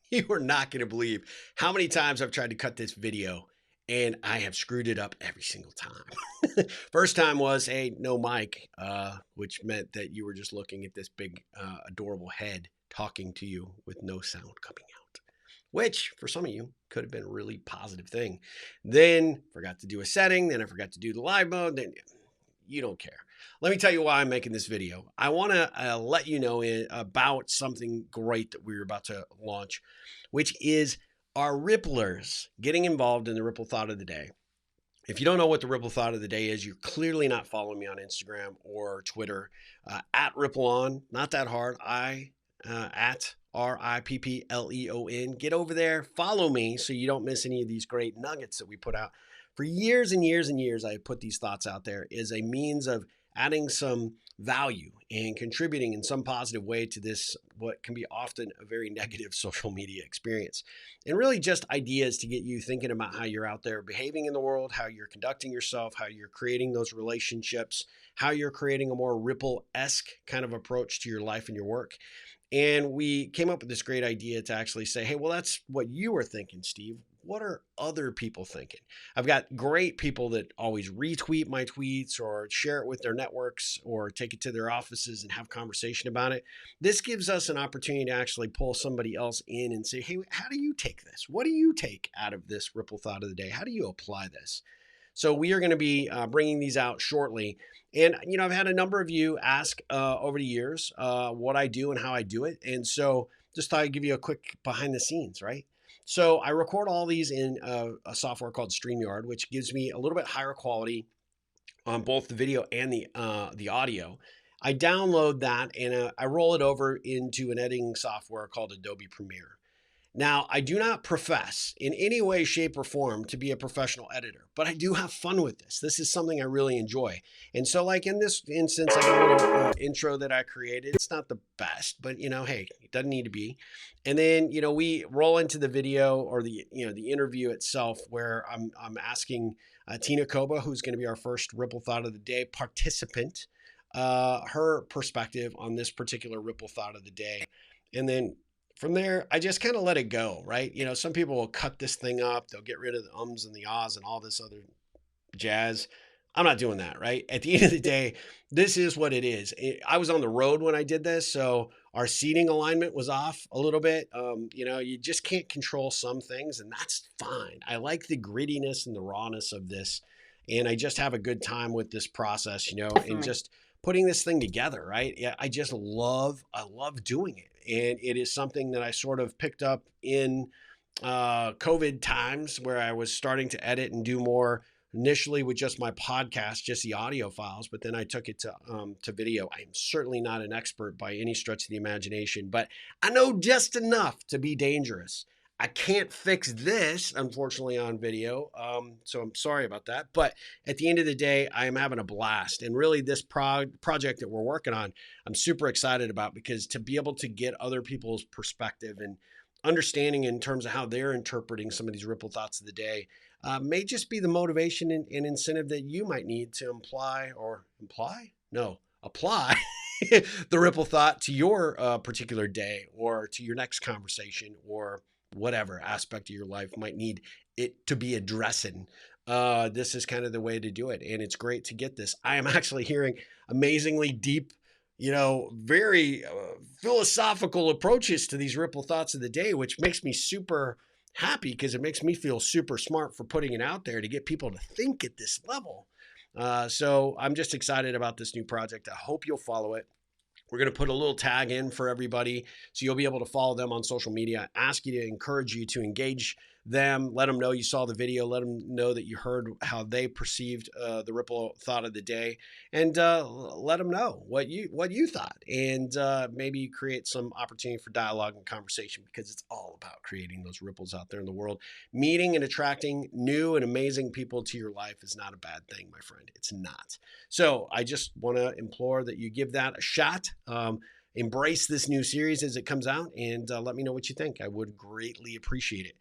You are not going to believe how many times I've tried to cut this video and I have screwed it up every single time. First time was, hey, no mic, which meant that you were just looking at this big, adorable head talking to you with no sound coming out, which for some of you could have been a really positive thing. Then forgot to do a setting. Then I forgot to do the live mode. Then you don't care. Let me tell you why I'm making this video. I want to let you know about something great that we're about to launch, which is our Ripplers getting involved in the Ripple Thought of the Day. If you don't know what the Ripple Thought of the Day is, you're clearly not following me on Instagram or Twitter. At Ripple On, not that hard. At RIPPLEON. Get over there, follow me so you don't miss any of these great nuggets that we put out. For years and years and years, I put these thoughts out there as a means of adding some value and contributing in some positive way to this, what can be often a very negative social media experience. And really just ideas to get you thinking about how you're out there behaving in the world, how you're conducting yourself, how you're creating those relationships, how you're creating a more Ripple-esque kind of approach to your life and your work. And we came up with this great idea to actually say, hey, well, that's what you were thinking, Steve. What are other people thinking? I've got great people that always retweet my tweets or share it with their networks or take it to their offices and have conversation about it. This gives us an opportunity to actually pull somebody else in and say, hey, how do you take this? What do you take out of this Ripple Thought of the Day? How do you apply this? So we are going to be bringing these out shortly. And, I've had a number of you ask over the years what I do and how I do it. And so just thought I'd give you a quick behind the scenes, right? So I record all these in a software called StreamYard, which gives me a little bit higher quality on both the video and the audio. I download that and I roll it over into an editing software called Adobe Premiere. Now, I do not profess in any way, shape, or form to be a professional editor, but I do have fun with this. This is something I really enjoy. And so, like in this instance, I got a little intro that I created. It's not the best, but hey, it doesn't need to be. And then, we roll into the video or the interview itself, where I'm asking Tina Koba, who's going to be our first Ripple Thought of the Day participant, her perspective on this particular Ripple Thought of the Day. And then from there, I just kind of let it go, right? Some people will cut this thing up. They'll get rid of the ums and the ahs and all this other jazz. I'm not doing that, right? At the end of the day, this is what it is. I was on the road when I did this, so our seating alignment was off a little bit. You just can't control some things, and that's fine. I like the grittiness and the rawness of this, and I just have a good time with this process, and just putting this thing together, right? Yeah, I love doing it. And it is something that I sort of picked up in COVID times where I was starting to edit and do more initially with just my podcast, just the audio files, but then I took it to video. I am certainly not an expert by any stretch of the imagination, but I know just enough to be dangerous. I can't fix this, unfortunately, on video. So I'm sorry about that. But at the end of the day, I am having a blast. And really, this project that we're working on, I'm super excited about, because to be able to get other people's perspective and understanding in terms of how they're interpreting some of these Ripple Thoughts of the Day may just be the motivation and incentive that you might need to apply the Ripple Thought to your particular day or to your next conversation or whatever aspect of your life might need it to be addressing. This is kind of the way to do it. And it's great to get this. I am actually hearing amazingly deep, very philosophical approaches to these Ripple Thoughts of the Day, which makes me super happy because it makes me feel super smart for putting it out there to get people to think at this level. So I'm just excited about this new project. I hope you'll follow it. We're going to put a little tag in for everybody so you'll be able to follow them on social media. Ask you to encourage you to engage them. Let them know you saw the video. Let them know that you heard how they perceived the Ripple Thought of the Day, and let them know what you thought, and maybe create some opportunity for dialogue and conversation, because it's all about creating those ripples out there in the world. Meeting and attracting new and amazing people to your life is not a bad thing, my friend. It's not. So I just want to implore that you give that a shot. Embrace this new series as it comes out, and let me know what you think. I would greatly appreciate it.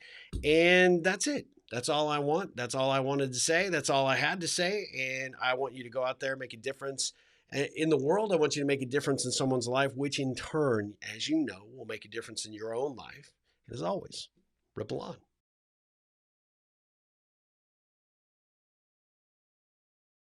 And that's it. That's all I want. That's all I wanted to say. That's all I had to say. And I want you to go out there, make a difference in the world. I want you to make a difference in someone's life, which in turn, as you know, will make a difference in your own life. And as always, ripple on.